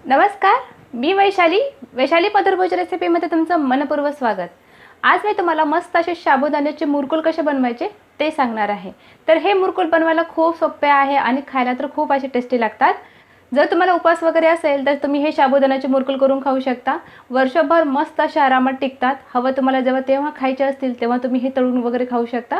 नमस्कार, मी वैशाली पदरभोज रेसिपीमध्ये तुमचं मनपूर्वक स्वागत। आज मी तुम्हाला मस्त असे साबुदाण्याचे मुरकुल कसे बनवायचे ते सांगणार आहे। तर हे मुरकुल बनवायला खूप सोपे आहे आणि खायला तर खूप असे टेस्टी लागतात। जर तुम्हाला उपवास वगैरे असेल तर तुम्ही हे साबुदाण्याचे मुरकुल करून खाऊ शकता। वर्षभर मस्त असे आरामात टिकतात। हवं तुम्हाला जेव्हा तेव्हा खायचे असतील तेव्हा तुम्ही हे तळून वगैरे खाऊ शकता।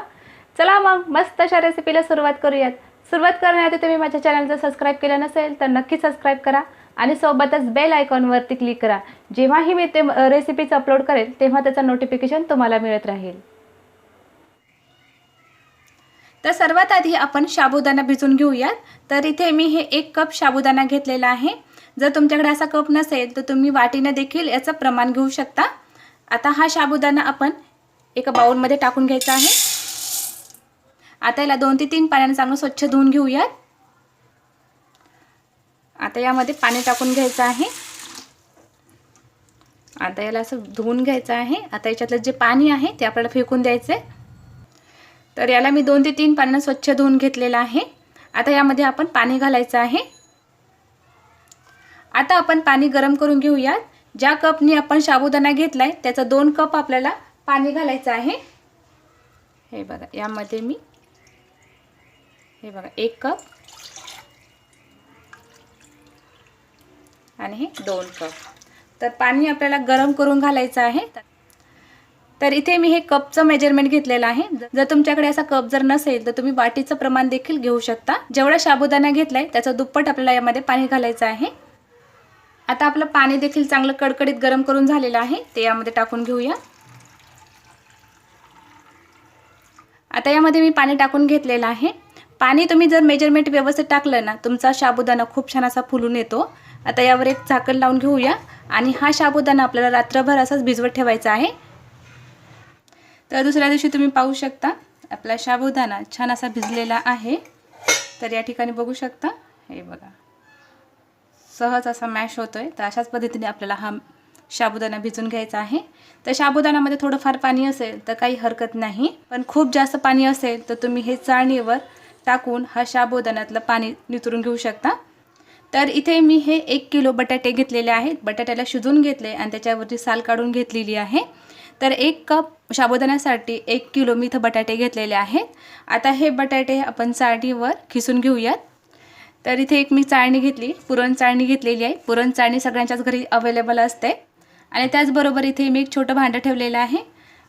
चला मग मस्त अशा रेसिपीला सुरुवात करूयात। सुरुवात करण्याआधी तुम्ही माझ्या चॅनलला सबस्क्राइब केलं नसेल तर नक्की सबस्क्राइब करा आणि सोबतच बेल आयकॉनवरती क्लिक करा। जेव्हाही मी ते रेसिपीज अपलोड करेल तेव्हा त्याचा नोटिफिकेशन तुम्हाला मिळत राहील। तर सर्वात आधी आपण साबुदाणा भिजवून घेऊया। तर इथे मी हे 1 कप साबुदाणा घेतलेला आहे। जर तुमच्याकडे असा कप नसेल तर तुम्ही वाटीने देखील याचं प्रमाण घेऊ शकता। आता हा साबुदाणा आपण एका बाउल मध्ये टाकून घ्यायचा आहे। आता याला 2 ते 3 पाण्याने चांगलं स्वच्छ धुवून घेऊया। आता यामध्ये पाणी टाकून घ्यायचं आहे। आता याला असं धुवून घ्यायचं आहे। आता याच्यातलं जे पाणी आहे ते आपल्याला फेकून द्यायचं आहे। तर याला मी 2 ते 3 पाण्याने स्वच्छ धुवून घेतलेलं आहे। आता यामध्ये आपण पाणी घालायचं आहे। आता आपण पाणी गरम करून घेऊया। ज्या कपनी आपण साबुदाणा घेतलाय त्याचा 2 कप आपल्याला पाणी घालायचं आहे। हे बघा, यामध्ये मी 1 कप आणि हे 2 कप। तर पाणी आपल्याला गरम करून घालायचं आहे। तर इथे मी हे कपचं मेजरमेंट घेतलेलं आहे। जर तुमच्याकडे असा कप जर नसेल तर तुम्ही वाटीचं प्रमाण देखील घेऊ शकता। जेवढा साबुदाणा घेतलाय त्याचा दुप्पट आपल्याला यामध्ये पाणी घालायचं आहे। आता आपलं पाणी देखील चांगलं कडकडीत गरम करून झालेलं आहे, ते यामध्ये टाकून घेऊया। आता यामध्ये मी पाणी टाकून घेतलेलं आहे। पाणी तुम्ही जर मेजरमेंट व्यवस्थित टाकलं ना तुमचा साबुदाणा खूप छान असा फुलून येतो। आता यावर एक झाकण लावून घेऊया आणि हा साबुदाणा आपल्याला रात्रभर असाच भिजवत ठेवायचा आहे। तर दुसऱ्या दिवशी तुम्ही पाहू शकता आपला साबुदाणा छान असा भिजलेला आहे। तर या ठिकाणी बघू शकता, हे बघा सहज असा मॅश होतोय। तर अशाच पद्धतीने आपल्याला हा साबुदाणा भिजून घ्यायचा आहे। तर साबुदाण्यामध्ये थोडंफार पाणी असेल तर काही हरकत नाही, पण खूप जास्त पाणी असेल तर तुम्ही हे चाळणीवर टाकून हा साबुदाण्यातलं पाणी निथळून घेऊ शकता। तर इथे मी हे 1 किलो बटाटे घेतलेले आहेत। बटाट्याला शिजवून घेतले आणि त्याच्यावरची साल काढून घेतलेली आहे। तर 1 कप साबुदाण्यासाठी 1 किलो मी इथे बटाटे घेतलेले आहेत। आता हे बटाटे आपण चाळणीवर खिसून घेऊयात। तर इथे एक मी चाळणी घेतली, पुरण चाळणी घेतलेली आहे। पुरण चाळणी सगळ्यांच्याच घरी अवेलेबल असते। आणि त्याचबरोबर इथे मी एक छोटं भांडं ठेवलेलं आहे।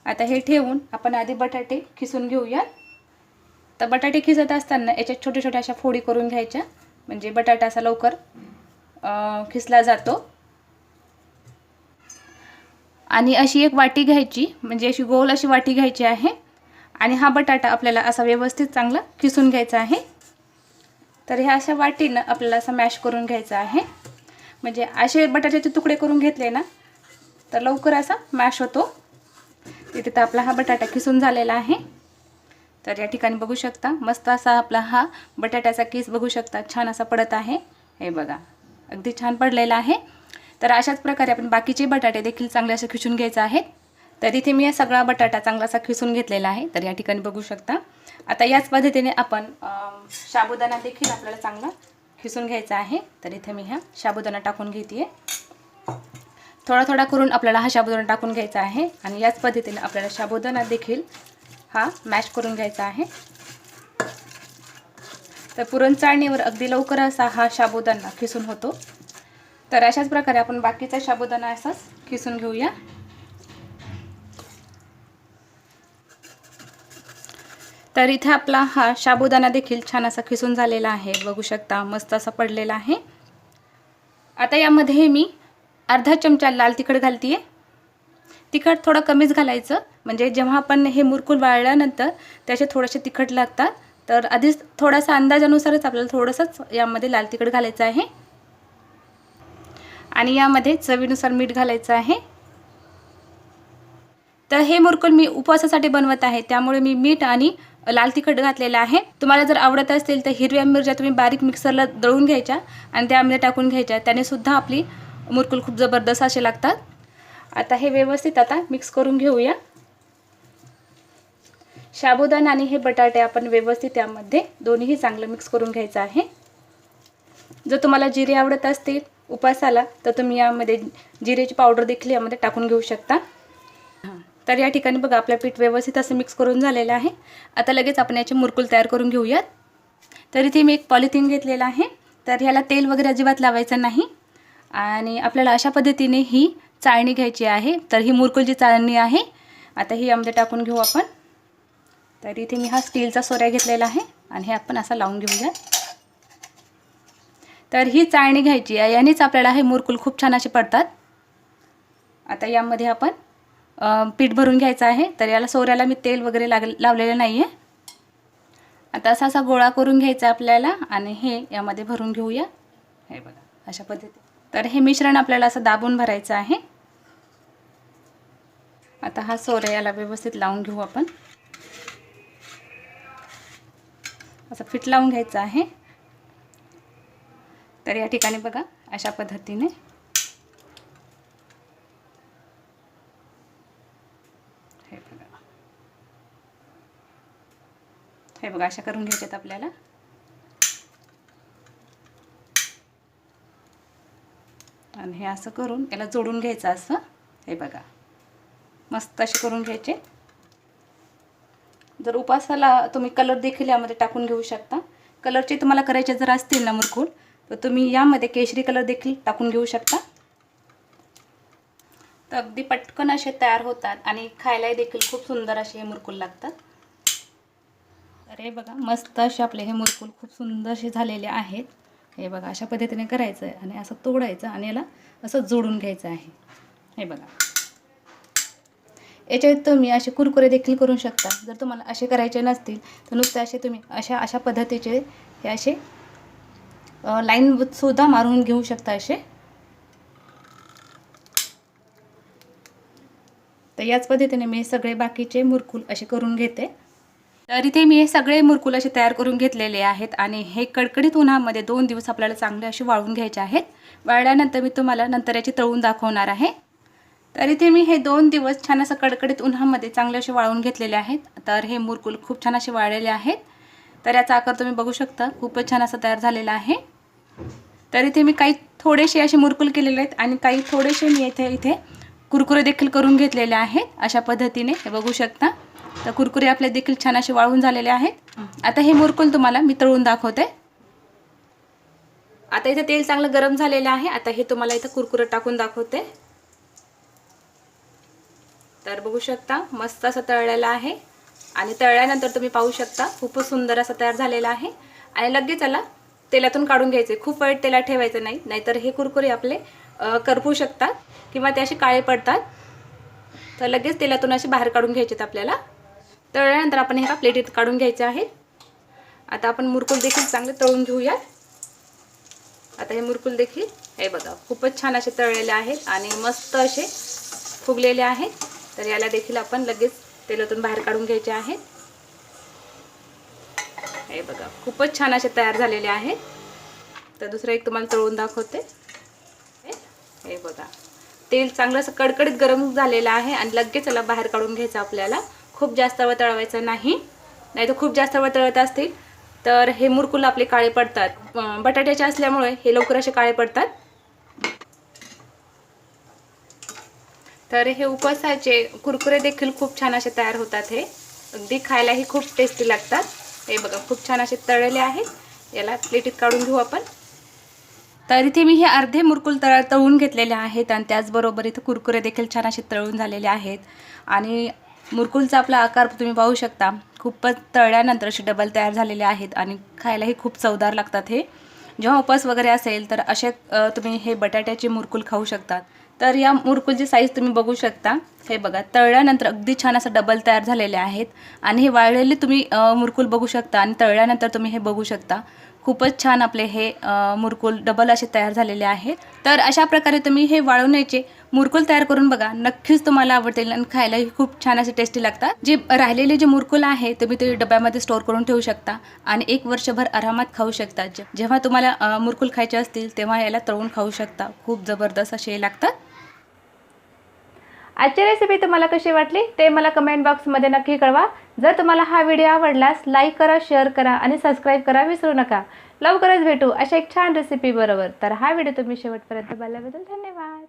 आता हे ठेवून आपण आधी बटाटे खिसून घेऊयात। तर बटाटे खिसत असताना याच्यात छोटे छोटे अशा फोडी करून घ्यायच्या, म्हणजे बटाटा असा लवकर खिसला जातो। आणि अशी एक वाटी घ्यायची, म्हणजे अशी गोल अशी वाटी घ्यायची आहे आणि हा बटाटा आपल्याला असा व्यवस्थित चांगला खिसून घ्यायचा आहे। तर ह्या अशा वाटीनं आपल्याला असं मॅश करून घ्यायचं आहे, म्हणजे असे बटाट्याचे तुकडे करून घेतले ना तर लवकर असा मॅश होतो। तिथे तर आपला हा बटाटा खिसून झालेला आहे। तर या ठिकाणी बघू शकता मस्त असा आपला हा बटाट्याचा किस बघू शकता छान असा पडत आहे। हे बघा, अगदी छान पडलेला आहे। तर अशाच प्रकारे आपण बाकीचे बटाटे देखील चांगले असे खिसून घ्यायचे आहेत। तर इथे मी हा सगळा बटाटा चांगला असा खिसून घेतलेला आहे। तर या ठिकाणी बघू शकता। आता याच पद्धतीने आपण साबुदाणा देखील आपल्याला चांगला खिसून घ्यायचा आहे। तर इथे मी हा साबुदाणा टाकून घेते। थोडा थोडा करून आपल्याला हा साबुदाणा टाकून घ्यायचा आहे आणि याच पद्धतीने आपल्याला साबुदाणा देखील हा मॅश करून घ्यायचा आहे। तर पुरण चाळणीवर अगदी लवकर असा हा साबुदाणा खिसून होतो। तर अशाच प्रकारे आपण बाकीचा साबुदाणा असाच खिसून घेऊया। तर इथे आपला हा साबुदाणा देखील छान असा खिसून झालेला आहे, बघू शकता मस्त असा पडलेला आहे। आता यामध्ये मी अर्धा चमचा लाल तिखट घालते। तिखट थोडं कमीच घालायचं, म्हणजे जेव्हा आपण हे मुरकुल वाळल्यानंतर त्याचे थोडेसे तिखट लागतात। तर आधीच थोडासा अंदाजानुसारच आपल्याला थोडंसंच यामध्ये लाल तिखट घालायचं आहे आणि यामध्ये चवीनुसार मीठ घालायचं आहे। तर हे मुरकुल मी उपवासासाठी बनवत आहे, त्यामुळे मी मीठ आणि लाल तिखट घातलेलं आहे। तुम्हाला जर आवडत असेल तर हिरव्या मिरच्या तुम्ही बारीक मिक्सरला दळून घ्यायच्या आणि त्यामध्ये टाकून घ्यायच्या, त्याने सुद्धा आपली मुरकुल खूप जबरदस्त असे लागतात। आता हे व्यवस्थित आता मिक्स करून घेऊया। साबुदाणा आणि हे बटाटे आपण व्यवस्थित यामध्ये दोन्हीही चांगलं मिक्स करून घ्यायचं आहे। जर तुम्हाला जिरे आवडत असतील उपासाला तर तुम्ही यामध्ये जिरेची पावडर देखील यामध्ये टाकून घेऊ शकता। तर या ठिकाणी बघा आपलं पीठ व्यवस्थित असं मिक्स करून झालेलं आहे। आता लगेच आपण याचे मुरकुल तयार करून घेऊयात। तर इथे मी एक पॉलिथिन घेतलेला आहे। तर ह्याला तेल वगैरे अजिबात लावायचं नाही आणि आपल्याला अशा पद्धतीने ही चाळणी घ्यायची आहे। तर ही मुरकुलची चाळणी आहे। आता ही यामध्ये टाकून घेऊ आपण। तर इथे मी हा स्टीलचा सोऱ्या घेतलेला आहे आणि हे आपण असा लावून घेऊया। तर ही चाळणी घ्यायची आहे, यानेच आपल्याला हे मुरकुल खूप छान असे पडतात। आता यामध्ये आपण पीठ भरून घ्यायचं आहे। तर याला सोऱ्याला मी तेल वगैरे लावलेलं नाही आहे। आता असा गोळा करून घ्यायचा आपल्याला आणि हे यामध्ये भरून घेऊया। हे बघा अशा पद्धतीने। तर हे मिश्रण आपल्याला असं दाबून भरायचं आहे। आता हा सोऱ्या याला व्यवस्थित लावून घेऊ आपण। असं फिट लावून घ्यायचं आहे। तर या ठिकाणी बघा अशा पद्धतीने हे बघा अशा करून घ्यायच्यात आपल्याला। आणि हे असं करून याला जोडून घ्यायचं असं। हे बघा मस्त असे करून घ्यायचे। जर उपासाला तुम्ही कलर देखील यामध्ये टाकून घेऊ शकता। कलरचे तुम्हाला करायचे जर असतील ना मुरकुल तर तुम्ही यामध्ये केशरी कलर देखील टाकून घेऊ शकता। तर अगदी पटकन असे तयार होतात आणि खायला देखील खूप सुंदर असे हे मुरकुल लागतात। अरे बघा मस्त असे आपले हे मुरकुल खूप सुंदर असे झालेले आहेत। हे बघा अशा पद्धतीने करायचं आहे आणि असं तोडायचं आणि याला असं जोडून घ्यायचं आहे। हे बघा याच्यात तुम्ही असे कुरकुरे देखील करू शकता। जर तुम्हाला असे करायचे नसतील तर नुसते असे तुम्ही अशा पद्धतीचे हे असे लाईन सुद्धा मारून घेऊ शकता असे। तर याच पद्धतीने मी सगळे बाकीचे मुरकुल असे करून घेते। तर इथे मी हे सगळे मुरकुल असे तयार करून घेतलेले आहेत आणि हे कडकडीत उन्हामध्ये 2 दिवस आपल्याला चांगले असे वाळवून घ्यायचे आहेत। वाळल्यानंतर मी तुम्हाला नंतर याची तळून दाखवणार आहे। तर इथे मी हे 2 दिवस छान असं कडकडीत उन्हामध्ये चांगले असे वाळवून घेतलेले आहेत। तर हे मुरकुल खूप छान असे वाळलेले आहेत। तर याचा आकार तुम्ही बघू शकता खूपच छान असा तयार झालेला आहे। तर इथे मी काही थोडेसे असे मुरकुल केलेले आहेत आणि काही थोडेसे मी इथे कुरकुरे देखील करून घेतलेले आहेत। अशा पद्धतीने हे बघू शकता। तर कुरकुरे आपले देखील छान असे वाळून झालेले आहेत। आता हे मुरकुल तुम्हाला मी तळून दाखवते। आता इथे तेल चांगलं गरम झालेलं आहे। आता हे तुम्हाला इथे कुरकुरे टाकून दाखवते। तर बघू शकता मस्त असं तळलेलं आहे आणि तळल्यानंतर तुम्ही पाहू शकता खूपच सुंदर असं तयार झालेलं आहे। आणि लगेच याला तेलातून काढून घ्यायचे। खूप वेळ तेलात ठेवायचं नाही, नाहीतर हे कुरकुरे आपले करपू शकतात किंवा ते असे काळे पडतात। तर लगेच तेलातून असे बाहेर काढून घ्यायचेत आपल्याला। तळल्यानंतर आपण हे प्लेटीत काढून घ्यायचे आहे। आता आपण मुरकुल देखील चांगले तळून घेऊया। आता हे मुरकुल देखील हे बघा खूपच छान असे तळलेले आहेत आणि मस्त असे फुगलेले आहेत। तर याला देखील आपण लगेच तेलातून बाहेर काढून घ्यायचे आहे। हे बघा खूपच छान असे तयार झालेले आहेत। तर दुसरं एक तुम्हाला तळून दाखवते। हे बघा तेल चांगलं असं कडकडीत गरम झालेलं आहे आणि लगेच याला बाहेर काढून घ्यायचं आपल्याला। खूप जास्त वेळ तळवायचं नाही, नाहीतर खूप जास्त वेळ तळत असतील तर हे मुरकुल आपले काळे पडतात। बटाट्याचे असल्यामुळे हे लवकर असे काळे पडतात। तर हे उपासाचे कुरकुरे देखील खूप छान असे तयार होतात। हे अगदी खायलाही खूप टेस्टी लागतात। हे बघा खूप छान असे तळलेले आहेत। याला प्लेटीत काढून घेऊ आपण। तर इथे मी हे अर्धे मुरकुल तळून घेतलेले आहेत आणि त्याचबरोबर इथे कुरकुरे देखील छान असे तळून झालेले आहेत। आणि मुरकुलचा आपला आकार तुम्ही पाहू शकता खूपच तळल्यानंतर असे डबल तयार झालेले आहेत आणि खायलाही खूप चवदार लागतात। हे जेव्हा उपास वगैरे असेल तर असे तुम्ही हे बटाट्याचे मुरकुल खाऊ शकतात। तर या मुरकुलची साईज तुम्ही बघू शकता। हे बघा तळल्यानंतर अगदी छान असं डबल तयार झालेले आहेत आणि हे वाळलेले तुम्ही मुरकुल बघू शकता आणि तळल्यानंतर तुम्ही हे बघू शकता खूपच छान आपले हे मुरकुल डबल असे तयार झालेले आहेत। तर अशा प्रकारे तुम्ही हे वाळवण्याचे मुरकुल तयार करून बघा, नक्कीच तुम्हाला आवडतील आणि खायलाही खूप छान असे टेस्टी लागतात। जे राहिलेले जे मुरकुल आहे तुम्ही ते डब्यामध्ये स्टोअर करून ठेवू शकता आणि 1 वर्षभर आरामात खाऊ शकता। जेव्हा तुम्हाला मुरकुल खायचे असतील तेव्हा याला तळून खाऊ शकता। खूप जबरदस्त असे लागतात। आजची रेसिपी तुम्हाला कशी वाटली ते मला कमेंट बॉक्समध्ये नक्की कळवा। जर तुम्हाला हा व्हिडिओ आवडल्यास लाईक करा, शेअर करा आणि सबस्क्राईब करा विसरू नका। लवकरच भेटू अशा एक छान रेसिपी बरोबर. तर हा व्हिडिओ तुम्ही शेवटपर्यंत पाहिल्याबद्दल धन्यवाद.